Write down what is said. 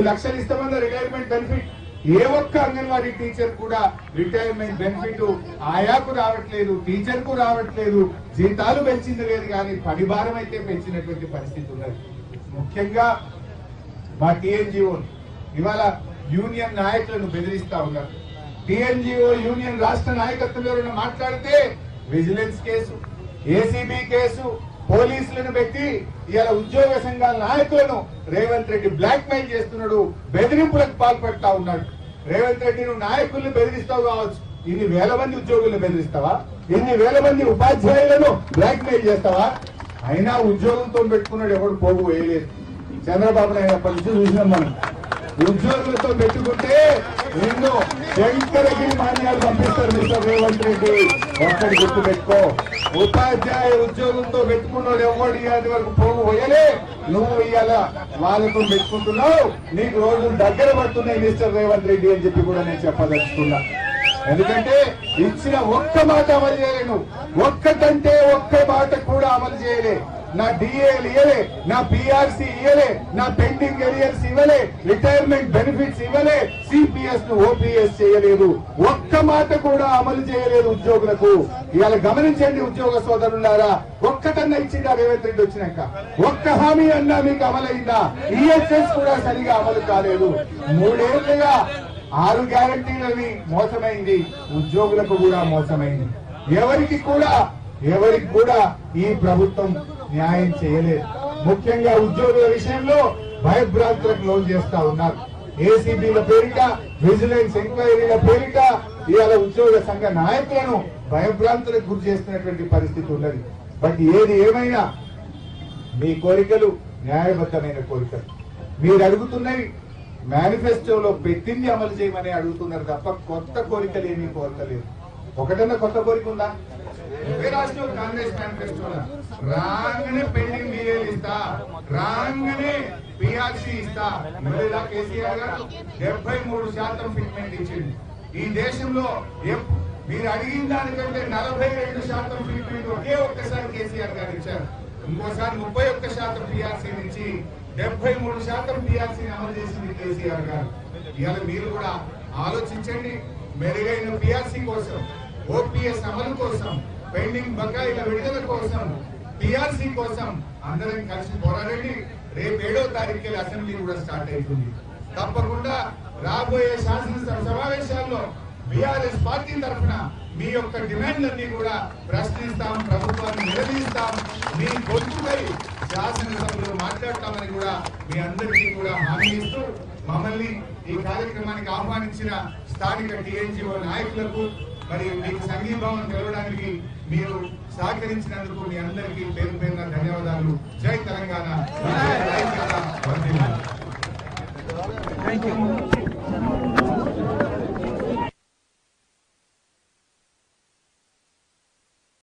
లక్షలు ఇస్తామన్న retirement benefit ఏ ఒక్క anganwadi teacher కూడా రిటైర్మెంట్ బెనిఫిట్ ఆయాకు రావట్లేదు, టీచర్ కు రావట్లేదు. జీతాలు పెంచింది లేదు కానీ పని భారం అయితే పెంచినటువంటి పరిస్థితి ఉన్నది. ముఖ్యంగా మా టీఎన్జిఓ ఇవాళ యూనియన్ నాయకులను బెదిరిస్తా ఉన్నారు. టీఎన్జిఓ యూనియన్ రాష్ట్ర నాయకత్వం ఎవరైనా మాట్లాడితే విజిలెన్స్ కేసు, ఏసీబీ కేసు, పోలీసులను పెట్టి ఇలా ఉద్యోగ సంఘాల నాయకులను రేవంత్ రెడ్డి బ్లాక్ మెయిల్ చేస్తున్నాడు, బెదిరింపులకు పాల్పడతా ఉన్నాడు. రేవంత్ రెడ్డి నువ్వు నాయకుల్ని బెదిరిస్తావు కావచ్చు, ఇన్ని వేల మంది ఉద్యోగులను బెదిరిస్తావా? ఇన్ని వేల మంది ఉపాధ్యాయులను బ్లాక్ మెయిల్ చేస్తావా? అయినా ఉద్యోగంతో పెట్టుకున్నాడు, ఎవడు పోగు వేయలేదు. చంద్రబాబు నాయుడు అప్పటి నుంచి చూసినాం మనం. ఉద్యోగులతో పెట్టుకుంటే నిన్ను శంకరగిరి మాన్యాలు పంపిస్తారు మిస్టర్ రేవంత్ రెడ్డి. ఒక్కడి గుర్తు పెట్టుకో, ఉపాధ్యాయ ఉద్యోగంతో పెట్టుకున్నాడు ఎవడు ఇవాళ వరకు పోగు పోయలే. నువ్వు ఇవాళ వాళ్ళతో పెట్టుకుంటున్నావు, నీకు రోజులు దగ్గర పడుతున్నాయి మిస్టర్ రేవంత్ రెడ్డి అని చెప్పి కూడా నేను చెప్పదలుచుకున్నా. ఎందుకంటే ఇచ్చిన ఒక్క మాట అమలు చేయలేను, ఒక్కటంటే ఒక్క మాట కూడా అమలు చేయలే. నా డిఏలు ఇవ్వలే, నా పిఆర్సీ ఇవ్వలే, నా పెండింగ్ ఎరియర్స్ ఇవ్వలే, రిటైర్మెంట్ బెనిఫిట్స్ ఇవ్వలే, సిపిఎస్ ను ఓపీఎస్ చేయలేదు, ఒక్క మాట కూడా అమలు చేయలేదు ఉద్యోగులకు. ఇవాళ గమనించండి ఉద్యోగ సోదరులారా, ఒక్కటన్నా ఇచ్చిందా రేవంత్ రెడ్డి వచ్చినాక? ఒక్క హామీ అన్నా మీకు అమలైందా? ఈఎస్ఎస్ కూడా సరిగా అమలు కాలేదు. 3 ఏళ్లుగా 6 గ్యారంటీలని మోసమైంది, ఉద్యోగులకు కూడా మోసమైంది. ఎవరికి కూడా ఈ ప్రభుత్వం న్యాయం చేయలేదు. ముఖ్యంగా ఉద్యోగుల విషయంలో భయభ్రాంతులకు లోన్ చేస్తా ఉన్నారు. ఏసీబీల పేరిట, విజిలెన్స్ ఎంక్వైరీల పేరిట ఇవాళ ఉద్యోగ సంఘ నాయకులను భయభ్రాంతులకు గురి చేస్తున్నటువంటి పరిస్థితి ఉన్నది. బట్ ఏది ఏమైనా మీ కోరికలు న్యాయబద్ధమైన కోరికలు. మీరు అడుగుతున్నవి మేనిఫెస్టోలో పెట్టింది అమలు చేయమని అడుగుతున్నారు తప్ప కొత్త కోరికలు ఏమీ కోరతలేదు. ఒకటన్నా కొత్త కోరిక ఉందా? రాష్ట్రం కాంగ్రెస్ మేనిఫెస్టోలో రాగానే పెండింగ్ డిఏలు ఇస్తా, రాగానే పిఆర్సీ ఇస్తా. కేసీఆర్ గారు 73% ఫిట్మెంట్ ఇచ్చింది. ఈ దేశంలో మీరు అడిగిన దానికంటే 42% ఫిట్మెంట్ ఒకే ఒక్కసారి కేసీఆర్ గారు ఇచ్చారు. ఇంకోసారి 31% పిఆర్సీ నుంచి 73% పిఆర్సీని అమలు చేసింది కేసీఆర్ గారు. ఇవాళ మీరు కూడా ఆలోచించండి. మెరుగైన పిఆర్సీ కోసం, ఓపీఎస్ అమలు కోసం, పెండింగ్ బకాయిల విడుదల కోసం, పిఆర్సీ కోసం అందరం కలిసి పోరాడండి. రేపు 7వ తారీఖు అసెంబ్లీ కూడా స్టార్ట్ అవుతుంది. తప్పకుండా రాబోయే శాసనసభ సమావేశాల్లో బీఆర్ఎస్ పార్టీ తరఫున మీ యొక్క డిమాండ్లన్నీ కూడా ప్రశ్నిస్తాం, ప్రభుత్వాన్ని నిలదీస్తాం, మీ గొంతుపై శాసనసభలో మాట్లాడతామని కూడా మీ అందరికీ కూడా హామీ ఇస్తూ మమ్మల్ని ఈ కార్యక్రమానికి ఆహ్వానించిన స్థానిక టీఎన్జిఓ నాయకులకు మరియు మీకు సంఘీభావం తెలవడానికి మీరు సహకరించినందుకు మీ అందరికీ పేరు పేరున ధన్యవాదాలు. జై తెలంగాణ.